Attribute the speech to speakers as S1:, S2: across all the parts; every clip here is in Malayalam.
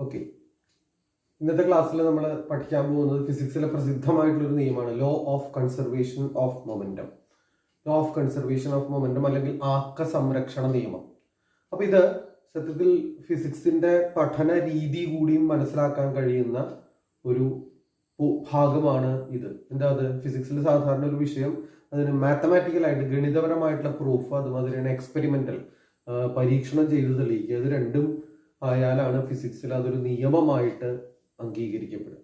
S1: ഓക്കെ, ഇന്നത്തെ ക്ലാസ്സിൽ നമ്മൾ പഠിക്കാൻ പോകുന്നത് ഫിസിക്സിലെ പ്രസിദ്ധമായിട്ടുള്ളൊരു നിയമമാണ് law of conservation of momentum. Law of conservation of momentum അല്ലെങ്കിൽ ആക്ക സംരക്ഷണ നിയമം. അപ്പൊ ഇത് സത്യത്തിൽ ഫിസിക്സിന്റെ പഠന രീതി കൂടിയും മനസ്സിലാക്കാൻ കഴിയുന്ന ഒരു ഭാഗമാണ് ഇത്. എന്താ അത്? ഫിസിക്സിൽ സാധാരണ ഒരു വിഷയം അതിന് മാത്തമാറ്റിക്കലായിട്ട് ഗണിതപരമായിട്ടുള്ള പ്രൂഫ്, അതുമാതിരി തന്നെ എക്സ്പെരിമെന്റൽ പരീക്ഷണം ചെയ്ത് തെളിയിക്കുക, ഇത് രണ്ടും ആയാലാണ് ഫിസിക്സിൽ അതൊരു നിയമമായിട്ട് അംഗീകരിക്കപ്പെടും.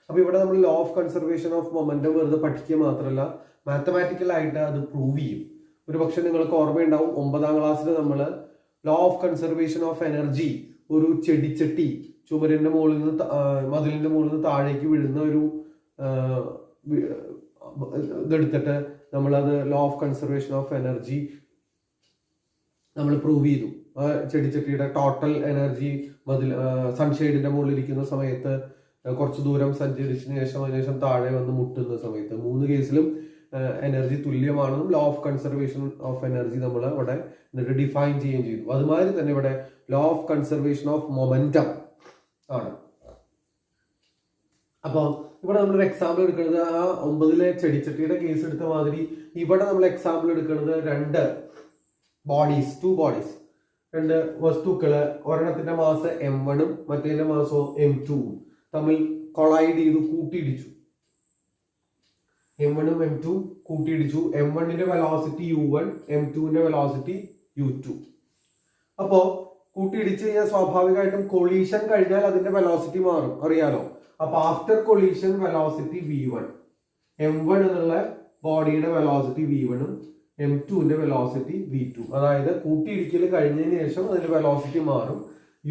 S1: അപ്പൊ ഇവിടെ നമ്മൾ law of conservation of momentum വെറുതെ പഠിക്കുക മാത്രമല്ല, മാത്തമാറ്റിക്കലായിട്ട് അത് പ്രൂവ് ചെയ്യും. ഒരു പക്ഷെ നിങ്ങൾക്ക് ഓർമ്മയുണ്ടാവും, 9ാം ക്ലാസ്സിൽ നമ്മൾ law of conservation of energy, ഒരു ചെടിച്ചട്ടി ചുമരിന്റെ മുകളിൽ നിന്ന് മതിലിന്റെ മുകളിൽ നിന്ന് താഴേക്ക് വീഴുന്ന ഒരു ഇതെടുത്തിട്ട് നമ്മളത് law of conservation of energy നമ്മൾ പ്രൂവ് ചെയ്തു. ചെടിച്ചട്ടിയുടെ ടോട്ടൽ എനർജി സൺഷെയ്ഡിന്റെ മുകളിൽ ഇരിക്കുന്ന സമയത്ത് കുറച്ച് ദൂരം സഞ്ചരിച്ചതിന് ശേഷം അതിനുശേഷം താഴെ വന്ന് മുട്ടുന്ന സമയത്ത് 3 കേസിലും എനർജി തുല്യമാണെന്നും law of conservation of energy നമ്മൾ അവിടെ എന്നിട്ട് ഡിഫൈൻ ചെയ്യുകയും ചെയ്തു. അതുമാതിരി തന്നെ ഇവിടെ law of conservation of momentum ആണ്. അപ്പോൾ ഇവിടെ നമ്മളൊരു എക്സാമ്പിൾ എടുക്കുന്നത് ആ 9ലെ ചെടിച്ചട്ടിയുടെ കേസ് എടുത്ത മാതിരി ഇവിടെ നമ്മൾ എക്സാമ്പിൾ എടുക്കുന്നത് 2 ബോഡീസ്, 2 വസ്തുക്കള്, ഒരെണ്ണത്തിന്റെ മാസ് m1 മറ്റേതിന്റെ മാസോ m2 തമ്മിൽ കൊളൈഡ് ചെയ്തു, കൂട്ടിയിടിച്ചു. m1 m2 കൂട്ടിയിടിച്ചു. m1ന്റെ velocity u1, m2ന്റെ velocity u2. അപ്പോ കൂട്ടിയിടിച്ച് കഴിഞ്ഞാൽ സ്വാഭാവികമായിട്ടും കൊളീഷൻ കഴിഞ്ഞാൽ അതിന്റെ വെലോസിറ്റി മാറും, അറിയാലോ. അപ്പൊ after collision velocity v1, m1 എന്നുള്ള ബോഡിയുടെ വെലോസിറ്റി v1ഉം m2ന്റെ വെലോസിറ്റി v2. അതായത് കൂട്ടിയിടിക്കൽ കഴിഞ്ഞതിന് ശേഷം അതിന്റെ വെലോസിറ്റി മാറും.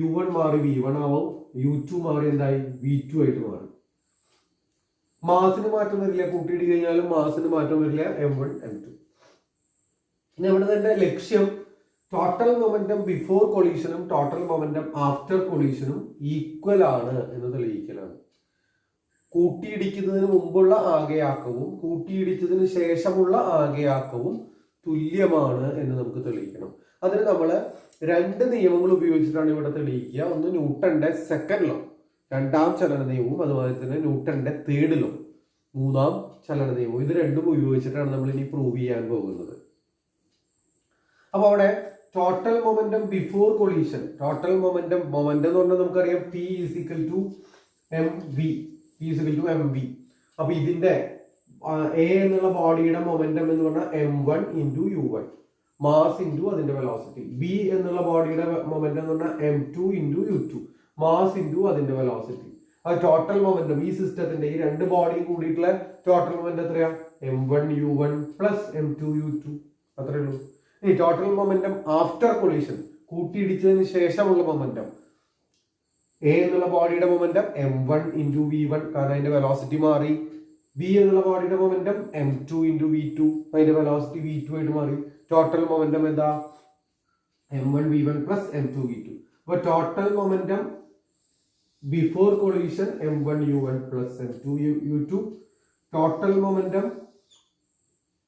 S1: u1 മാറി v1 ആവും, u2 മാറി എന്തായി v2 ആയിട്ട് മാറും. മാസിന് മാറ്റം വരില്ല, കൂട്ടിയിടി കഴിഞ്ഞാലും മാസിന് മാറ്റം വരില്ല, m1 m2. ഇനി അവിടെ തന്നെ ലക്ഷ്യം ടോട്ടൽ മൊമെന്റം ബിഫോർ കൊളീഷനും ടോട്ടൽ മൊമെന്റം ആഫ്റ്റർ കൊളീഷനും ഈക്വൽ ആണ് എന്ന് തെളിയിക്കലാണ്. കൂട്ടിയിടിക്കുന്നതിന് മുമ്പുള്ള ആകെയാക്കവും കൂട്ടിയിടിച്ചതിന് ശേഷമുള്ള ആകെയാക്കവും തുല്യമാണ് എന്ന് നമുക്ക് തെളിയിക്കണം. അതിന് നമ്മൾ 2 നിയമങ്ങൾ ഉപയോഗിച്ചിട്ടാണ് ഇവിടെ തെളിയിക്കുക. ഒന്ന് ന്യൂട്ടന്റെ സെക്കൻഡ് ലോ, 2ാം ചലന നിയമവും, അതുപോലെ തന്നെ ന്യൂട്ടന്റെ തേർഡ് ലോ, 3ാം ചലന നിയമവും. ഇത് രണ്ടും ഉപയോഗിച്ചിട്ടാണ് നമ്മൾ ഇനി പ്രൂവ് ചെയ്യാൻ പോകുന്നത്. അപ്പൊ അവിടെ total momentum before collision, total momentum എന്ന് പറഞ്ഞാൽ നമുക്കറിയാം P = mv. അപ്പൊ ഇതിന്റെ A എന്നുള്ള ബോഡിയുടെ മൊമെന്റം എന്ന് പറഞ്ഞാൽ m1 × u1, മാസ് ഇൻറ്റു അതിന്റെ വെലോസിറ്റി. B എന്നുള്ള ബോഡിയുടെ മൊമെന്റം എന്ന് പറഞ്ഞാൽ m2 × u2, മാസ് ഇൻറ്റു അതിന്റെ വെലോസിറ്റി. അത് ടോട്ടൽ മൊമെന്റം ഈ സിസ്റ്റത്തിന്റെ ഈ 2 ബോഡി കൂടിയിട്ടുള്ള ടോട്ടൽ മൊമെന്റം എത്രയാ? m1 u1 plus m2 u2, അത്രേ ഉള്ളൂ. ഈ ടോട്ടൽ മൊമെന്റം ആഫ്റ്റർ കൊളീഷൻ, കൂട്ടിയിടിച്ചതിന് ശേഷമുള്ള മൊമെന്റം, A എന്നുള്ള ബോഡിയുടെ മൊമെന്റം m1 × v1, കാരണം അതിന്റെ വെലോസിറ്റി മാറി. B എന്നുള്ള ബോഡിയുടെ മൊമെന്റം m2 × v2, അതിന്റെ വെലോസിറ്റി v2 ആയിട്ട് മാറി. ടോട്ടൽ മൊമെന്റം എന്താ? m1 v1 plus m2 v2. അപ്പൊ total momentum before collision m1 u1 plus m2 u2. Total momentum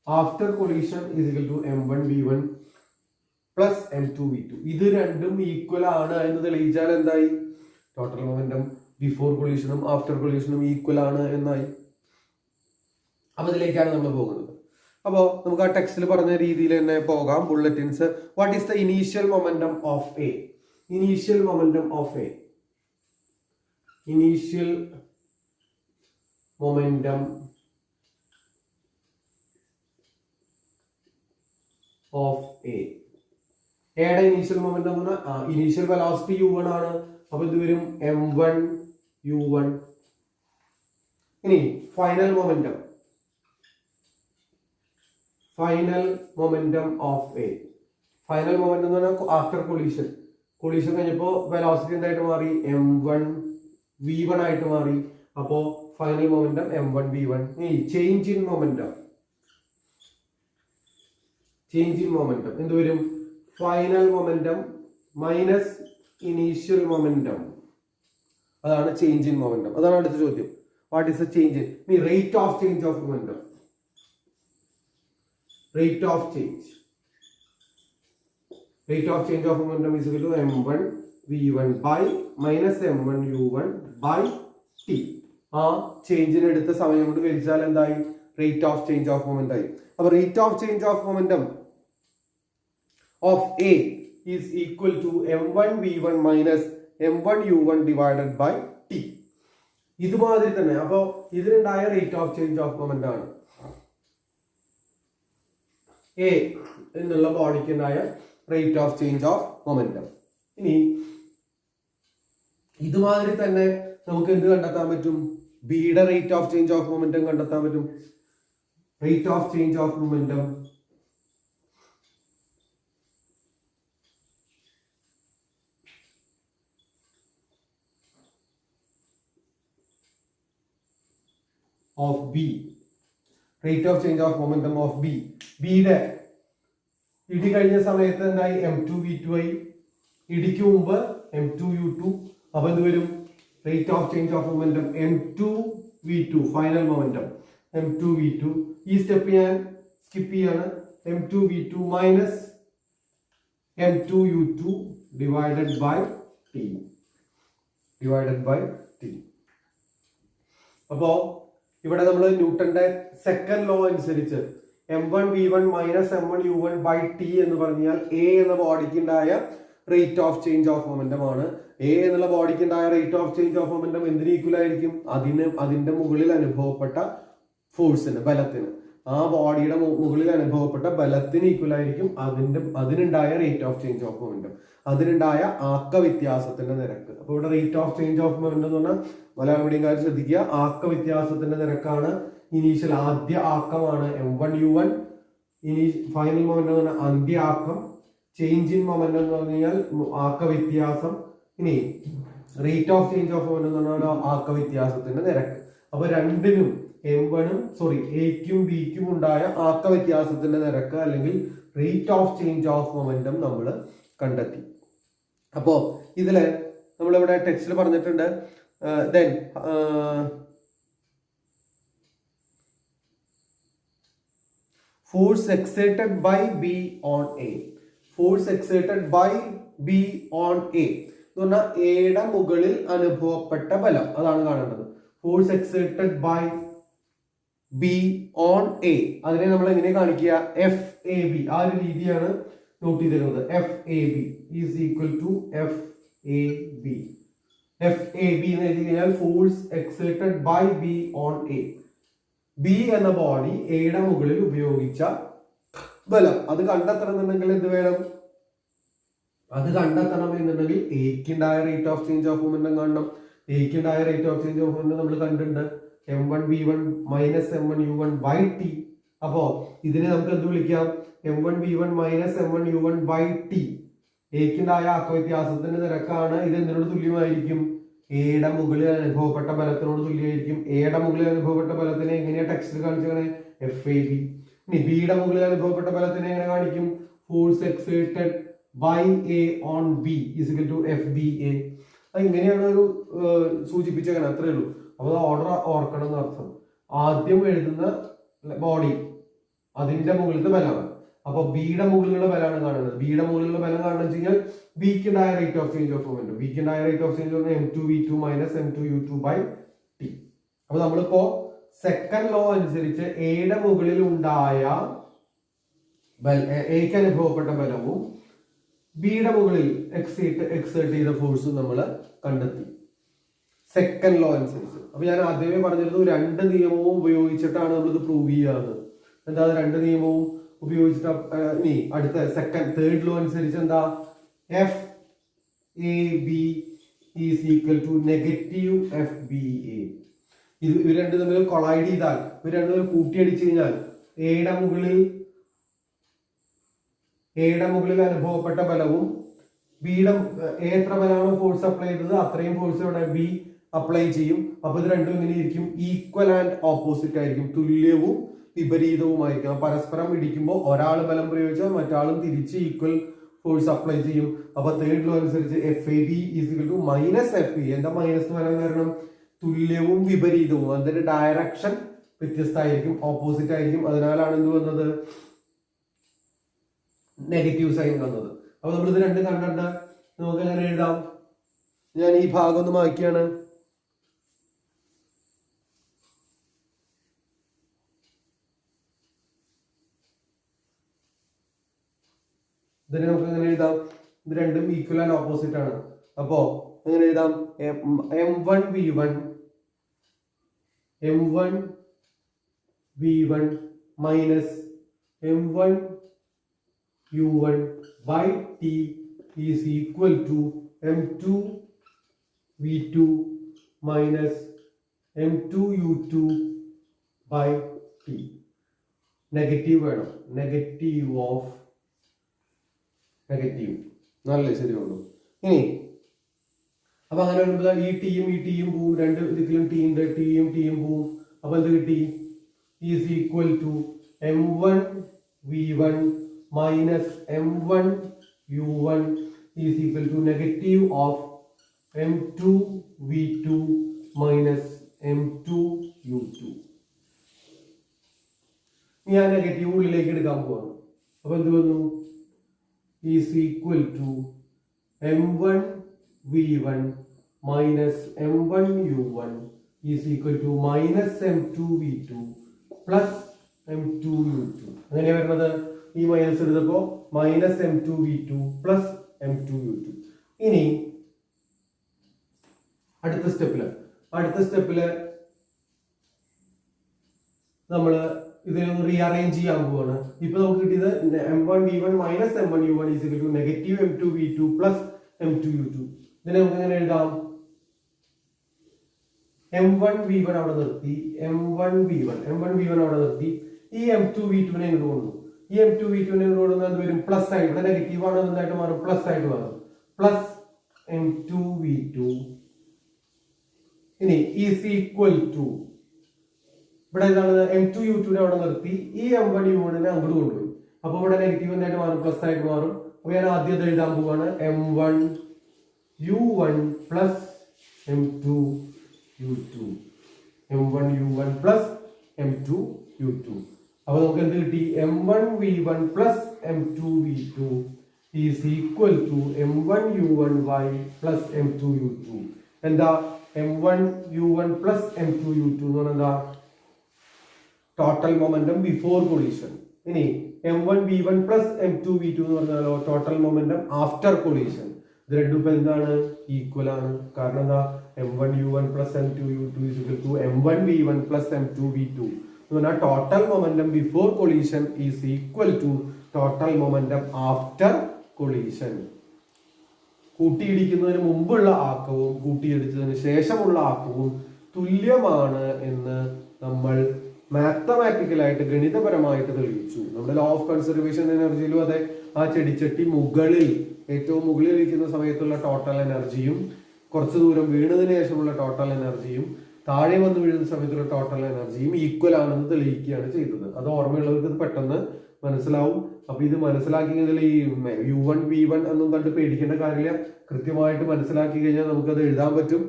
S1: after collision m1 v1 plus m2 v2. ഇത് രണ്ടും ഈക്വൽ ആണ് എന്ന് തെളിയിച്ചാൽ എന്തായി? ടോട്ടൽ മൊമെന്റം ബിഫോർ കൊളീഷനും ആഫ്റ്റർ കൊളീഷനും ഈക്വൽ ആണ് എന്നായി. അപ്പൊ ഇതിലേക്കാണ് നമ്മൾ പോകുന്നത്. അപ്പോൾ നമുക്ക് ആ ടെക്സ്റ്റിൽ പറഞ്ഞ രീതിയിൽ തന്നെ പോകാം. Bulletins. What is the initial momentum of A? Initial momentum of A, initial momentum of A. എയുടെ ഇനീഷ്യൽ മൊമെന്റം എന്ന് പറഞ്ഞാൽ ഇനീഷ്യൽ വെലോസിറ്റി u1 ആണ്. അപ്പൊ ഇത് വരും m1 u1. ഇനി final momentum, final momentum of A. Final momentum എന്ന് പറഞ്ഞാൽ ആഫ്റ്റർ കൊളീഷൻ, കൊളീഷൻ കഴിഞ്ഞപ്പോ വെലോസിറ്റി എന്തായിട്ട് മാറി? m1 v1 ആയിട്ട് മാറി. അപ്പോ ഫൈനൽ മൊമെന്റം m1 v1. ഇനി change in momentum, change in momentum എന്ത് വരും? Final momentum minus initial momentum, അതാണ് ചേഞ്ച് ഇൻ മൊമെന്റം. അതാണ് അടുത്ത ചോദ്യം. What is the change in rate of change of momentum? rate of change of momentum is equal to m1 v1 by minus m1 u1 by t. ആ ചേഞ്ചിന് എടുത്ത സമയം കൊണ്ട് വിളിച്ചാൽ എന്തായി? Rate of change of moment ആയി. അപ്പൊ rate of change of momentum of a is equal to m1 v1 minus m1 u1 divided by t. ഇതുമാതിരി തന്നെ അപ്പോ ഇതിനുണ്ടായ rate of change of moment ആണ് എ എന്നുള്ള ബോഡിക്ക് ഉണ്ടായ rate of change of momentum. ഇനി ഇതുമാതിരി തന്നെ നമുക്ക് എന്ത് കണ്ടെത്താൻ പറ്റും? ബിയുടെ rate of change of momentum കണ്ടെത്താൻ പറ്റും. Rate of change of momentum of B, rate of change of momentum of B. ബിയുടെ ഇടി കഴിഞ്ഞ സമയത്ത് എന്തായി? m2v2 ആയി. ഇടിക്ക് മുമ്പ് m2u2. അപ്പൊ എന്ത് വരും? Rate of change of momentum m2v2 final momentum m2v2. ഈ സ്റ്റെപ്പ് ഞാൻ സ്കിപ്പ് ചെയ്യാണ്. m2v2 minus m2u2 divided by t. അപ്പോ ഇവിടെ നമ്മൾ ന്യൂട്ടന്റെ സെക്കൻഡ് ലോ അനുസരിച്ച് m1 v1 minus m1 u1 by t എന്ന് പറഞ്ഞാൽ എ എന്ന ബോഡിക്ക് ഉണ്ടായ rate of change of momentum ആണ്. എ എന്നുള്ള ബോഡിക്ക് ഉണ്ടായ rate of change of momentum എന്തിന് ഈക്വൽ ആയിരിക്കും? അതിന്റെ മുകളിൽ അനുഭവപ്പെട്ട ഫോഴ്സിന്, ബലത്തിന്, ആ ബോഡിയുടെ മുകളിൽ അനുഭവപ്പെട്ട ബലത്തിന് ഈക്വൽ ആയിരിക്കും അതിനുണ്ടായ rate of change of momentum, അതിനുണ്ടായ ആക്ക വ്യത്യാസത്തിന്റെ നിരക്ക്. അപ്പൊ ഇവിടെ rate of change of momentum എന്ന് പറഞ്ഞാൽ മലയാളം മീഡിയംകാർ ശ്രദ്ധിക്കുക, ആക്ക വ്യത്യാസത്തിന്റെ നിരക്കാണ്. ഇനീഷ്യൽ ആദ്യ ആക്കമാണ് m1 u1. ഇനി ഫൈനൽ മൊമെന്റം എന്ന് പറഞ്ഞാൽ അന്ത്യ ആക്കം. ചേഞ്ച് ഇൻ മൊമെന്റം എന്ന് പറഞ്ഞു കഴിഞ്ഞാൽ ആക്ക വ്യത്യാസം. ഇനി rate of change of momentum എന്ന് പറഞ്ഞാൽ ആക്ക വ്യത്യാസത്തിന്റെ നിരക്ക്. അപ്പൊ രണ്ടിനും എയ്ക്കും ബിക്കും ഉണ്ടായ ആക്ക വ്യത്യാസത്തിന്റെ നിരക്ക് അല്ലെങ്കിൽ rate of change of momentum നമ്മൾ കണ്ടെത്തി. അപ്പോ ഇതില് നമ്മളിവിടെ ടെക്സ്റ്റിൽ പറഞ്ഞിട്ടുണ്ട് then force exerted by B on A. Force exerted by B on A എന്ന് പറഞ്ഞാൽ എയുടെ മുകളിൽ അനുഭവപ്പെട്ട ബലം, അതാണ് കാണേണ്ടത്. Force exerted by B on A, അതിനെ നമ്മൾ എങ്ങനെ കാണിക്കുക? F A B. ആ ഒരു രീതിയാണ് നോട്ട് ചെയ്തിരുന്നത്. F A B is equal to F A B. F A B എന്ന് എഴുതി കഴിഞ്ഞാൽ force exerted by B on A. B എന്ന ബോഡി എയുടെ മുകളിൽ ഉപയോഗിച്ച ബലം അത് കണ്ടെത്തണമെന്നുണ്ടെങ്കിൽ എന്ത് വേണം? അത് കണ്ടെത്തണം എന്നുണ്ടെങ്കിൽ എക്കുണ്ടായ rate of change of momentum കാണണം. എക്കുണ്ടായ rate of change of momentum നമ്മൾ കണ്ടിട്ടുണ്ട് m1 v1 minus m1 u1 by T. അപ്പോ ഇതിനെ നമുക്ക് എന്ത് വിളിക്കാം? m1 v1 minus m1 u1 by T. എക്കുണ്ടായ ആക്ക വ്യത്യാസത്തിന്റെ നിരക്കാണ്. ഇത് എന്തിനോട് തുല്യമായിരിക്കും? എയുടെ മുകളിൽ അനുഭവപ്പെട്ട ബലത്തിനോട് തുല്യമായിരിക്കും. എയുടെ മുകളിൽ അനുഭവപ്പെട്ട ബലത്തിനെ എങ്ങനെയാ ടെക്സ്റ്റിൽ കാണിച്ചത്? F A B. ഇനി ബിയുടെ മുകളിൽ അനുഭവപ്പെട്ട ബലത്തിനെ എങ്ങനെ കാണിക്കും? Force exerted by A on B is equal to F B A. അത് ഇങ്ങനെയാണ് ഒരു സൂചിപ്പിച്ചേക്കണം, അത്രേ ഉള്ളൂ. അപ്പൊ ഓർഡർ ഓർക്കണം എന്നർത്ഥം. ആദ്യം എഴുതുന്ന ബോഡി അതിന്റെ മുകളിലത്തെ ബലമാണ്. അപ്പൊ ബിയുടെ മുകളിലുള്ള ബലമാണ് കാണുന്നത്. ബിയുടെ മുകളിലുള്ള ബലം കാണുന്നത് വെച്ച് കഴിഞ്ഞാൽ ബിക്ക് ഉണ്ടായ rate of change of momentum. ബിക്ക് ഉണ്ടായ റേറ്റ് ഓഫ് ചേഞ്ച് പറഞ്ഞാൽ m2v2 minus m2u2 by T. അപ്പൊ നമ്മളിപ്പോ സെക്കൻഡ് ലോ അനുസരിച്ച് എയുടെ മുകളിൽ ഉണ്ടായ എക്ക് അനുഭവപ്പെട്ട ബലവും ബിയുടെ മുകളിൽ എക്സേർട്ട് ചെയ്ത ഫോഴ്സും നമ്മൾ കണ്ടെത്തി സെക്കൻഡ് ലോ അനുസരിച്ച്. അപ്പൊ ഞാൻ ആദ്യമേ പറഞ്ഞിരുന്നു രണ്ട് നിയമവും ഉപയോഗിച്ചിട്ടാണ് നമ്മളിത് പ്രൂവ് ചെയ്യാറ്. എന്താ രണ്ട് നിയമവും ഉപയോഗിച്ചിട്ട് ഇനി അടുത്ത തേർഡ് ലോ അനുസരിച്ച് എന്താ? F A B is equal to negative F B A. ഇവർ രണ്ടു തമ്മിൽ കൊളൈഡ് ചെയ്താൽ, ഇവർ രണ്ടുപേരും കൂട്ടിയടിച്ചു കഴിഞ്ഞാൽ എയുടെ മുകളിൽ അനുഭവപ്പെട്ട ബലവും ബിയുടെ എത്ര ബലമാണോ ഫോഴ്സ് അപ്ലൈ ചെയ്തത് അത്രയും ഫോഴ്സ് ഇവിടെ ബി അപ്ലൈ ചെയ്യും. അപ്പൊ ഇത് രണ്ടും ഇങ്ങനെ ഇരിക്കും, ഈക്വൽ ആൻഡ് ഓപ്പോസിറ്റ് ആയിരിക്കും, തുല്യവും വിപരീതവുമായിരിക്കും. പരസ്പരം ഇടിക്കുമ്പോൾ ഒരാൾ ബലം പ്രയോഗിച്ചാൽ മറ്റാളും തിരിച്ച് ഈക്വൽ ഫോഴ്സ് അപ്ലൈ ചെയ്യും. അപ്പൊ തേർഡ് ലോ അനുസരിച്ച് F A B is equal to minus F B. എന്താ മൈനസ് വരാൻ കാരണം? തുല്യവും വിപരീതവും, അതിന്റെ ഡയറക്ഷൻ വ്യത്യസ്തമായിരിക്കും, ഓപ്പോസിറ്റ് ആയിരിക്കും. അതിനാലാണ് എന്ത് വന്നത്? നെഗറ്റീവ് സൈൻ വന്നത്. അപ്പൊ നമ്മൾ ഇത് രണ്ടും കണ്ടിട്ട് നമുക്ക് എങ്ങനെ എഴുതാം? ഞാൻ ഈ ഭാഗം ഒന്ന് മായ്ക്കുകയാണ്. ഇതിനെ നമുക്ക് എങ്ങനെ എഴുതാം? ഇത് രണ്ടും ഈക്വൽ ആൻഡ് ഓപ്പോസിറ്റ് ആണ്. അപ്പോ എങ്ങനെ എഴുതാം? m1v1 minus m1u1 by t is equal to m2v2 minus m2u2 by t. Negative വേണം. Negative of negative. നല്ല ശരിയുള്ളൂ. ഇനി അപ്പൊ അങ്ങനെ വരുമ്പോൾ ഈ ടിയും പോവും. രണ്ട് ഇതിലും ടി ഉണ്ട്. ടിയും പോവും. അപ്പൊ എന്ത് കിട്ടി? Is equal to m1v1 minus m1u1 is equal to negative of m2v2 minus m2u2. ഞാൻ നെഗറ്റീവ് ഉള്ളിലേക്ക് എടുക്കാൻ പോവാണ്. അപ്പൊ എന്ത് വന്നു? Is equal to m1v1 minus m1u1 is equal to minus m2v2 plus m2u2. അങ്ങനെ വരുന്നത് ഈ മൈനസ് എടുത്തപ്പോ മൈനസ് m2v2 പ്ലസ് m2u2. ഇനി അടുത്ത സ്റ്റെപ്പില് നമ്മള് ഇതിനൊന്ന് റീഅറേഞ്ച് ചെയ്യാൻ പോവാണ്. ഇപ്പൊ നമുക്ക് കിട്ടിയത് m1v1 minus m1u1 is equal to negative m2v2 plus m2u2. ഇതിനെ നമുക്ക് എങ്ങനെ എഴുതാം? m1v1 അവിടെ നിർത്തി. m1v1 അവിടെ നിർത്തി. ഈ m2v2 ഇങ്ങോട്ട് കൊണ്ടു. ഈ m2v2 ഇങ്ങോട്ട് കൊണ്ടുവന്നാൽ എന്ത് വരും? പ്ലസ് ആയിട്ട്. ഇവിടെ നെഗറ്റീവ് ആണ്, എന്തായിട്ട് മാറും? പ്ലസ് ആയിട്ട് മാറും. Plus m2v2. ഇനി ഈസ് ഈക്വൽ ടു ഇവിടെ എന്താണ്? m2u2 അവിടെ നിർത്തി. ഈ m1u1 അങ്ങോട്ട് കൊണ്ടുപോയി. അപ്പൊ ഇവിടെ നെഗറ്റീവ് എന്തായിട്ട് മാറും? പ്ലസ് ആയിട്ട് മാറും. അപ്പൊ ഞാൻ ആദ്യം എഴുതാൻ പോവാണ് m1u1 plus m2u2. m1u1 plus m2u2. അപ്പൊ നമുക്ക് എന്ത് കിട്ടി? m1v1 plus m2v2 is equal to m1u1y plus m2u2. എന്താ? m1u1 പ്ലസ് m2u2 എന്ന് പറഞ്ഞാൽ എന്താ? Total momentum before collision. ഇനി m1v1 പ്ലസ് m2v2 എന്ന് പറഞ്ഞാലോ ടോട്ടൽ മൊമെന്റം ആഫ്റ്റർ കൊളീഷൻ. ഇത് രണ്ടും ഇപ്പൊ എന്താണ്? ഈക്വൽ ആണ്. കാരണം എന്താ? m1u1 plus m2u2 is equal to m1v1 plus m2v2 എന്ന് പറഞ്ഞാൽ total momentum before collision is equal to total momentum after collision. കൂട്ടിയിടിക്കുന്നതിന് മുമ്പുള്ള ആക്കവും കൂട്ടിയിടിച്ചതിന് ശേഷമുള്ള ആക്കവും തുല്യമാണ് എന്ന് നമ്മൾ മാത്തമാറ്റിക്കലായിട്ട് ഗണിതപരമായിട്ട് തെളിയിച്ചു. നമ്മുടെ ലോ ഓഫ് കൺസർവേഷൻ എനർജിയിലും അതെ. ആ ചെടിച്ചട്ടി ഏറ്റവും മുകളിൽ ഇരിക്കുന്ന സമയത്തുള്ള ടോട്ടൽ എനർജിയും കുറച്ചു ദൂരം വീണതിന് ശേഷമുള്ള ടോട്ടൽ എനർജിയും താഴെ വന്ന് വീഴുന്ന സമയത്തുള്ള ടോട്ടൽ എനർജിയും ഈക്വൽ ആണെന്ന് തെളിയിക്കുകയാണ് ചെയ്തത്. അത് ഓർമ്മയുള്ളവർക്ക് ഇത് പെട്ടെന്ന് മനസ്സിലാവും. അപ്പൊ ഇത് മനസ്സിലാക്കി കഴിഞ്ഞാൽ ഈ u1 v1 ഒന്നും കണ്ട് പേടിക്കേണ്ട കാര്യമില്ല. കൃത്യമായിട്ട് മനസ്സിലാക്കി കഴിഞ്ഞാൽ നമുക്കത് എഴുതാൻ പറ്റും.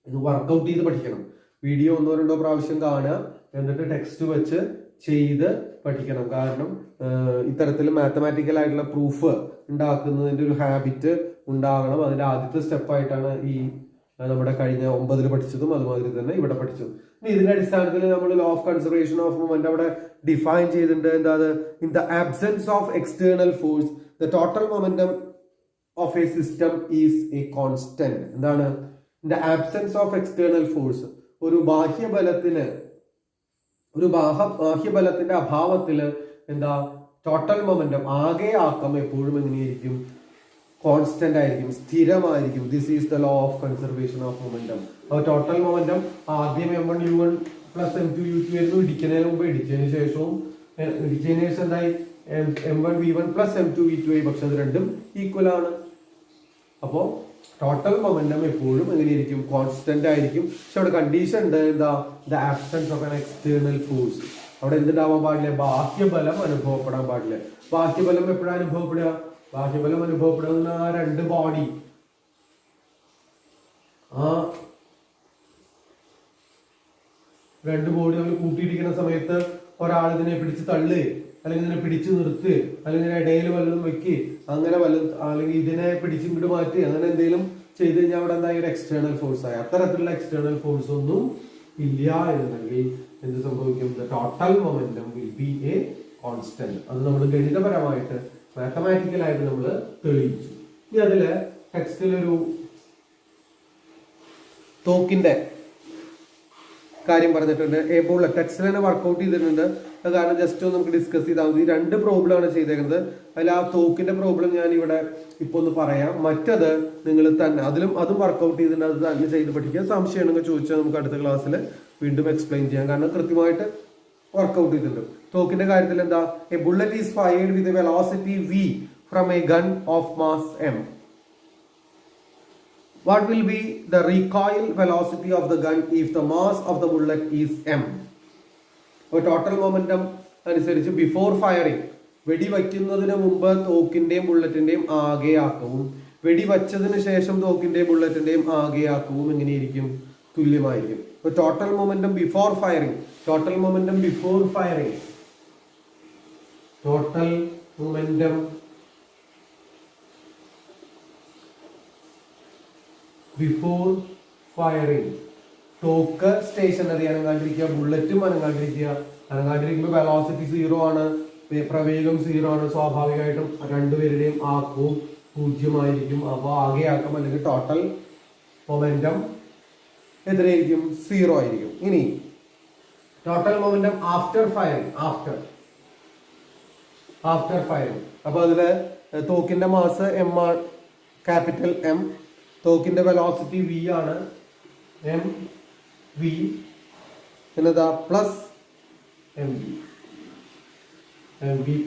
S1: ഇത് വർക്കൗട്ട് ചെയ്ത് പഠിക്കണം. വീഡിയോ 1-2 പ്രാവശ്യം കാണുക. എന്നിട്ട് ടെക്സ്റ്റ് വെച്ച് ചെയ്ത് പഠിക്കണം. കാരണം ഇത്തരത്തിൽ മാത്തമാറ്റിക്കൽ ആയിട്ടുള്ള പ്രൂഫ് ഉണ്ടാക്കുന്നതിന്റെ ഒരു ഹാബിറ്റ് ഉണ്ടാകണം. അതിന്റെ ആദ്യത്തെ സ്റ്റെപ്പായിട്ടാണ് ഈ നമ്മുടെ കഴിഞ്ഞ 9 പഠിച്ചതും അതുമാതിരി തന്നെ ഇവിടെ പഠിച്ചതും. ഇനി ഇതിന്റെ അടിസ്ഥാനത്തിൽ നമ്മൾ law of conservation of moment അവിടെ ഡിഫൈൻ ചെയ്തിട്ടുണ്ട്. എന്താ? In the absence of external force the total momentum of a system is a constant. എന്താണ്? In the absence of external force, ഒരു ബാഹ്യബലത്തിന്റെ അഭാവത്തില് എന്താ? ടോട്ടൽ മൊമെന്റം ആകെ ആക്കം എപ്പോഴും എങ്ങനെയായിരിക്കും? കോൺസ്റ്റന്റ് ആയിരിക്കും, സ്ഥിരമായിരിക്കും. This is the law of conservation of momentum. അപ്പോൾ ടോട്ടൽ മൊമെന്റം ആദ്യം m1u1 പ്ലസ് m2u2 ആയിരുന്നു. ഇടിക്കുന്നതിന് മുമ്പ് ഇടിച്ചതിന് ശേഷം എന്തായി? m1v1 പ്ലസ് m2v2 ആയി. പക്ഷെ അത് രണ്ടും ഈക്വൽ ആണ്. അപ്പോ ടോട്ടൽ മൊമെന്റം എപ്പോഴും എങ്ങനെയായിരിക്കും? കോൺസ്റ്റന്റ് ആയിരിക്കും. പക്ഷെ അവിടെ കണ്ടീഷൻ ഉണ്ട്. എന്താ? The absence of an external force. അവിടെ എന്തുണ്ടാവാൻ പാടില്ല? ബാഹ്യബലം അനുഭവപ്പെടാൻ പാടില്ല. ബാഹ്യബലം എപ്പോഴാണ് അനുഭവപ്പെടുക? ബാഹ്യബലം അനുഭവപ്പെടുന്ന ആ രണ്ട് ബോഡി, നമ്മൾ കൂട്ടിയിടിക്കുന്ന സമയത്ത് ഒരാൾ ഇതിനെ പിടിച്ച് തള്ളു, അല്ലെങ്കിൽ ഇതിനെ പിടിച്ചു നിർത്ത്, അല്ലെങ്കിൽ ഇടയിൽ വല്ലതും വെക്ക്, അങ്ങനെ വല്ലതും, അല്ലെങ്കിൽ ഇതിനെ പിടിച്ചിങ്ങോട്ട് മാറ്റി, അങ്ങനെ എന്തെങ്കിലും ചെയ്ത് കഴിഞ്ഞാൽ അവിടെ എന്താ ഒരു എക്സ്റ്റേണൽ ഫോഴ്സ് ആയി. അത്തരത്തിലുള്ള എക്സ്റ്റേണൽ ഫോഴ്സ് ഒന്നും ഇല്ല എന്നുണ്ടെങ്കിൽ എന്ത് സംഭവിക്കും? The total momentum will be A constant. അത് നമ്മൾ ഗണിതപരമായിട്ട് മാത്തമാറ്റിക്കലായിട്ട് നമ്മൾ തെളിയിച്ചു. ഇനി അതില് ടെക്സ്റ്റിലൊരു തോക്കിന്റെ കാര്യം പറഞ്ഞിട്ടുണ്ട്. എബോൾ ടെക്സ്റ്റിൽ തന്നെ വർക്ക്ഔട്ട് ചെയ്തിട്ടുണ്ട്. അത് കാരണം ജസ്റ്റ് ഒന്ന് നമുക്ക് ഡിസ്കസ് ചെയ്താൽ മതി. 2 പ്രോബ്ലം ആണ് ചെയ്തേക്കുന്നത്. അതിൽ ആ തോക്കിന്റെ പ്രോബ്ലം ഞാൻ ഇവിടെ ഇപ്പൊ ഒന്ന് പറയാം. മറ്റത് നിങ്ങൾ തന്നെ അതും വർക്ക്ഔട്ട് ചെയ്തിട്ടുണ്ട്. അത് തന്നെ ചെയ്ത് പഠിക്കുക. സംശയം ഉണ്ടെങ്കിൽ ചോദിച്ചാൽ നമുക്ക് അടുത്ത ക്ലാസ്സിൽ വീണ്ടും എക്സ്പ്ലെയിൻ ചെയ്യാം. കാരണം കൃത്യമായിട്ട് വർക്ക്ഔട്ട് ചെയ്തിട്ടുണ്ട്. തോക്കിന്റെ കാര്യത്തിൽ എന്താ? A bullet is fired with a velocity v from A gun of mass m. What will be the recoil velocity of the gun if the mass of the bullet is m? അപ്പോൾ ടോട്ടൽ മൊമെന്റം അനുസരിച്ച് ബിഫോർ ഫയറിംഗ്, വെടിവയ്ക്കുന്നതിന് മുമ്പ് തോക്കിന്റെയും ബുള്ളറ്റിന്റെയും ആകെയാക്കവും വെടിവച്ചതിന് ശേഷം തോക്കിന്റെയും ബുള്ളറ്റിന്റെയും ആകെയാക്കവും എങ്ങനെയിരിക്കും? തുല്യമായിരിക്കും. അപ്പോൾ ടോട്ടൽ മൊമെന്റം ബിഫോർ ഫയറിംഗ് തോക്ക് സ്റ്റേഷനറി അനങ്ങാണ്ടിരിക്കുക, ബുള്ളറ്റും അനങ്ങാണ്ടിരിക്കുമ്പോൾ വെലോസിറ്റി 0 ആണ്, പ്രവേഗം 0 ആണ്. സ്വാഭാവികമായിട്ടും രണ്ടുപേരുടെയും ആക്കവും 0 ആയിരിക്കും. അപ്പോൾ ആകെയാക്കം അല്ലെങ്കിൽ ടോട്ടൽ മൊമെന്റം എത്രയായിരിക്കും? 0 ആയിരിക്കും. ഇനി ടോട്ടൽ മൊമെന്റം ആഫ്റ്റർ ഫയറിംഗ്. അപ്പൊ അതില് തോക്കിന്റെ മാസ് m ആണ്, ക്യാപിറ്റൽ M. തോക്കിന്റെ വെലോസിറ്റി v ആണ്, mv. പിന്നെന്താ? Plus mv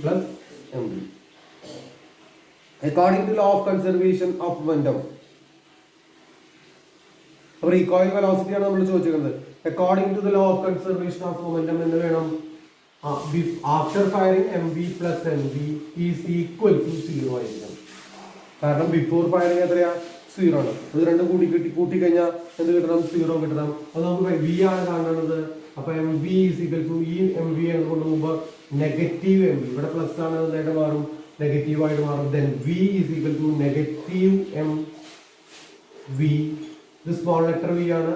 S1: plus mv. According to law of conservation of momentum. അപ്പൊ റീകോയിൽ വെലോസിറ്റി ആണ് നമ്മൾ ചോദിച്ചിരിക്കുന്നത്. According to the law of conservation of momentum എന്ന് വേണം. After firing mv plus mv is equal to 0 ആയിരിക്കും. കാരണം ബിഫോർ ഫയറിംഗ് എത്രയാ? 0 ആണ്. ഇത് രണ്ടും കൂട്ടി കഴിഞ്ഞാൽ എന്ത് കിട്ടണം? 0 കിട്ടണം. അത് നമുക്ക് v ആണ് കാണുന്നത്. അപ്പൊ mv ഈസ് ഈക്വൽ ടു, ഈ mv കൊണ്ട് മുമ്പ് നെഗറ്റീവ് mv, ഇവിടെ പ്ലസ് ആണ്, എന്തായിട്ട് മാറും? നെഗറ്റീവ് ആയിട്ട് മാറും. Then v is equal to negative mv. ഇത് സ്മോൾ ലെറ്റർ v ആണ്.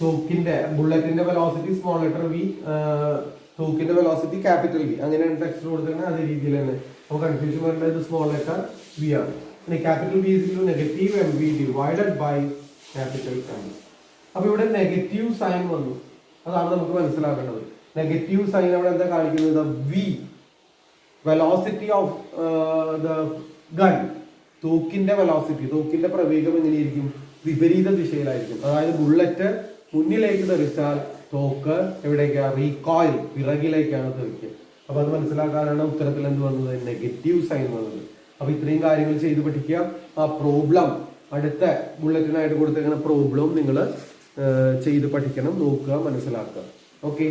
S1: തോക്കിന്റെ ബുള്ളറ്റിന്റെ വെലോസിറ്റി സ്മോൾ ലെറ്റർ v, തോക്കിന്റെ വെലോസിറ്റി ക്യാപിറ്റൽ V. അങ്ങനെയാണ് ടെക്സ്റ്റ് കൊടുത്തിരുന്നത്. അതേ രീതിയിൽ തന്നെ നമുക്ക് കൺഫ്യൂഷൻ വരേണ്ടത് സ്മോൾ ലെറ്റർ v ആണ്. പിന്നെ capital V is negative mv divided by capital M. അപ്പൊ ഇവിടെ നെഗറ്റീവ് സൈൻ വന്നു. അതാണ് നമുക്ക് മനസ്സിലാക്കേണ്ടത്. നെഗറ്റീവ് സൈൻ അവിടെ എന്താ കാണിക്കുന്നത്? v velocity of the gun. തോക്കിന്റെ വെലോസിറ്റി, തോക്കിന്റെ പ്രവേഗം എങ്ങനെയായിരിക്കും? വിപരീത ദിശയിലായിരിക്കും. അതായത് ബുള്ളറ്റ് മുന്നിലേക്ക് തെറിച്ചാൽ തോക്ക് എവിടേക്കാണ്? റീകോയിൽ, പിറകിലേക്കാണ് തെറിക്കുക. അപ്പൊ അത് മനസ്സിലാക്കാനാണ് ഉത്തരത്തിൽ എന്ത് വന്നത്? നെഗറ്റീവ് സൈൻ വന്നത്. അപ്പൊ ഇത്രയും കാര്യങ്ങൾ ചെയ്ത് പഠിക്കുക. ആ പ്രോബ്ലം, അടുത്ത ബുള്ളറ്റിനായിട്ട് കൊടുത്തേക്കുന്ന പ്രോബ്ലം നിങ്ങൾ ചെയ്ത് പഠിക്കണം, നോക്കുക, മനസ്സിലാക്കുക. ഓക്കെ.